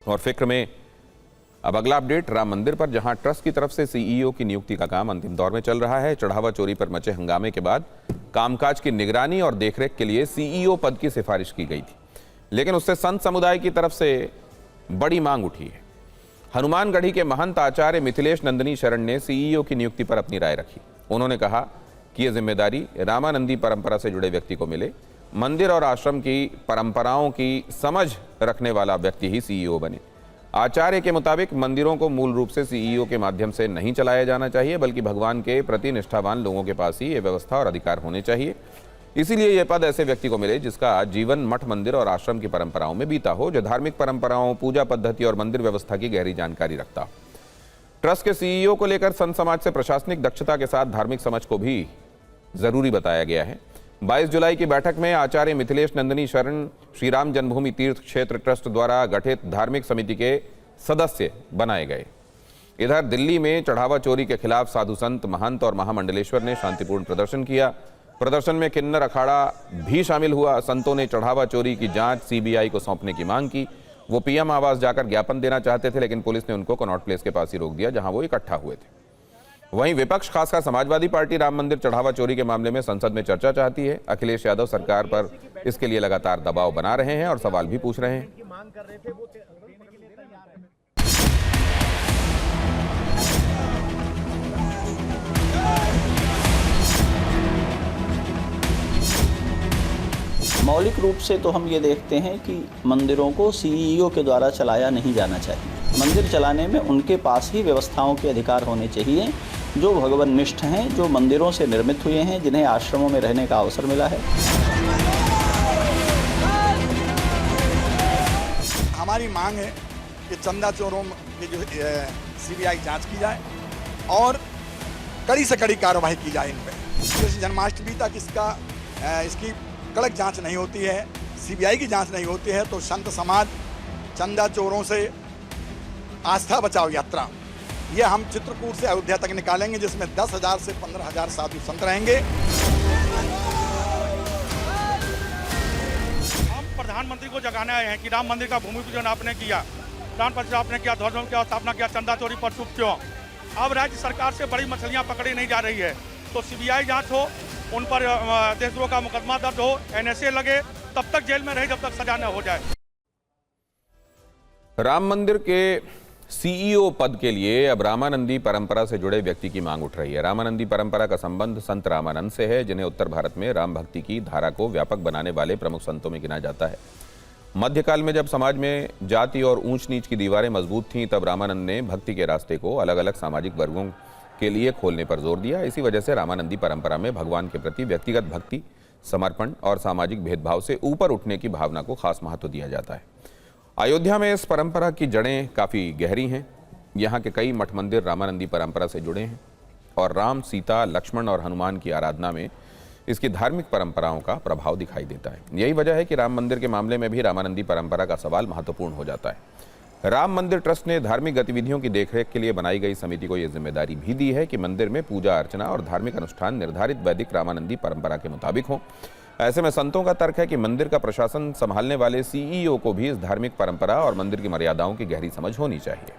और फिक्र में अब अगला अपडेट राम मंदिर पर, जहां ट्रस्ट की तरफ से सीईओ की नियुक्ति का काम अंतिम दौर में चल रहा है। चढ़ावा चोरी पर मचे हंगामे के बाद कामकाज की निगरानी और देखरेख के लिए सीईओ पद की सिफारिश की गई थी, लेकिन उससे संत समुदाय की तरफ से बड़ी मांग उठी है। हनुमानगढ़ी के महंत आचार्य मिथिलेश नंदनी शरण ने सीईओ की नियुक्ति पर अपनी राय रखी। उन्होंने कहा कि यह जिम्मेदारी रामानंदी परंपरा से जुड़े व्यक्ति को मिले। मंदिर और आश्रम की परंपराओं की समझ रखने वाला व्यक्ति ही सीईओ बने। आचार्य के मुताबिक मंदिरों को मूल रूप से सीईओ के माध्यम से नहीं चलाया जाना चाहिए, बल्कि भगवान के प्रति निष्ठावान लोगों के पास ही ये व्यवस्था और अधिकार होने चाहिए। इसीलिए यह पद ऐसे व्यक्ति को मिले जिसका जीवन मठ, मंदिर और आश्रम की परंपराओं में बीता हो, जो धार्मिक परंपराओं, पूजा पद्धति और मंदिर व्यवस्था की गहरी जानकारी रखता हो। ट्रस्ट के सीईओ को लेकर संत समाज से प्रशासनिक दक्षता के साथ धार्मिक समझ को भी जरूरी बताया गया है। 22 जुलाई की बैठक में आचार्य मिथिलेश नंदनी शरण श्री राम जन्मभूमि तीर्थ क्षेत्र ट्रस्ट द्वारा गठित धार्मिक समिति के सदस्य बनाए गए। इधर दिल्ली में चढ़ावा चोरी के खिलाफ साधु संत, महंत और महामंडलेश्वर ने शांतिपूर्ण प्रदर्शन किया। प्रदर्शन में किन्नर अखाड़ा भी शामिल हुआ। संतों ने चढ़ावा चोरी की जांच सीबीआई को सौंपने की मांग की। वो पीएम आवास जाकर ज्ञापन देना चाहते थे, लेकिन पुलिस ने उनको कनॉट प्लेस के पास ही रोक दिया, जहां वो इकट्ठा हुए थे। वहीं विपक्ष, खासकर समाजवादी पार्टी, राम मंदिर चढ़ावा चोरी के मामले में संसद में चर्चा चाहती है। अखिलेश यादव सरकार पर इसके लिए लगातार दबाव बना रहे हैं और सवाल भी पूछ रहे हैं। मौलिक रूप से तो हम ये देखते हैं कि मंदिरों को सीईओ के द्वारा चलाया नहीं जाना चाहिए। मंदिर चलाने में उनके पास ही व्यवस्थाओं के अधिकार होने चाहिए, जो भगवननिष्ठ हैं, जो मंदिरों से निर्मित हुए हैं, जिन्हें आश्रमों में रहने का अवसर मिला है। हमारी मांग है कि चंदा चोरों की जो सीबीआई जांच की जाए और कड़ी से कड़ी कार्रवाई की जाए इन पर। जैसे जन्माष्टमी तक इसकी कड़क जांच नहीं होती है, सीबीआई की जांच नहीं होती है, तो संत समाज चंदा चोरों से आस्था बचाओ यात्रा ये हम चित्रकूट से अयोध्या तक निकालेंगे, जिसमें 10,000 से 15,000 साधु संत रहेंगे। हम प्रधानमंत्री को जगाने आए हैं कि राम मंदिर का भूमि पूजन आपने किया, प्राण प्रतिष्ठा आपने किया, ध्वजों की स्थापना किया, चंदा चोरी पर चुप क्यों? अब राज्य सरकार से बड़ी मछलियां पकड़ी नहीं जा रही है, तो सीबीआई जांच हो, उन पर देशद्रोह का मुकदमा दर्ज हो, एनएसए लगे, तब तक जेल में रहे जब तक सजा न हो जाए। राम मंदिर के सीईओ पद के लिए अब रामानंदी परंपरा से जुड़े व्यक्ति की मांग उठ रही है। रामानंदी परंपरा का संबंध संत रामानंद से है, जिन्हें उत्तर भारत में राम भक्ति की धारा को व्यापक बनाने वाले प्रमुख संतों में गिना जाता है। मध्यकाल में जब समाज में जाति और ऊंच नीच की दीवारें मजबूत थीं, तब रामानंद ने भक्ति के रास्ते को अलग अलग सामाजिक वर्गों के लिए खोलने पर जोर दिया। इसी वजह से रामानंदी परंपरा में भगवान के प्रति व्यक्तिगत भक्ति, समर्पण और सामाजिक भेदभाव से ऊपर उठने की भावना को खास महत्व दिया जाता है। अयोध्या में इस परंपरा की जड़ें काफ़ी गहरी हैं। यहाँ के कई मठ मंदिर रामानंदी परंपरा से जुड़े हैं और राम, सीता, लक्ष्मण और हनुमान की आराधना में इसकी धार्मिक परंपराओं का प्रभाव दिखाई देता है। यही वजह है कि राम मंदिर के मामले में भी रामानंदी परंपरा का सवाल महत्वपूर्ण हो जाता है। राम मंदिर ट्रस्ट ने धार्मिक गतिविधियों की देखरेख के लिए बनाई गई समिति को यह जिम्मेदारी भी दी है कि मंदिर में पूजा अर्चना और धार्मिक अनुष्ठान निर्धारित वैदिक रामानंदी परंपरा के मुताबिक हों। ऐसे में संतों का तर्क है कि मंदिर का प्रशासन संभालने वाले सीईओ को भी इस धार्मिक परंपरा और मंदिर की मर्यादाओं की गहरी समझ होनी चाहिए।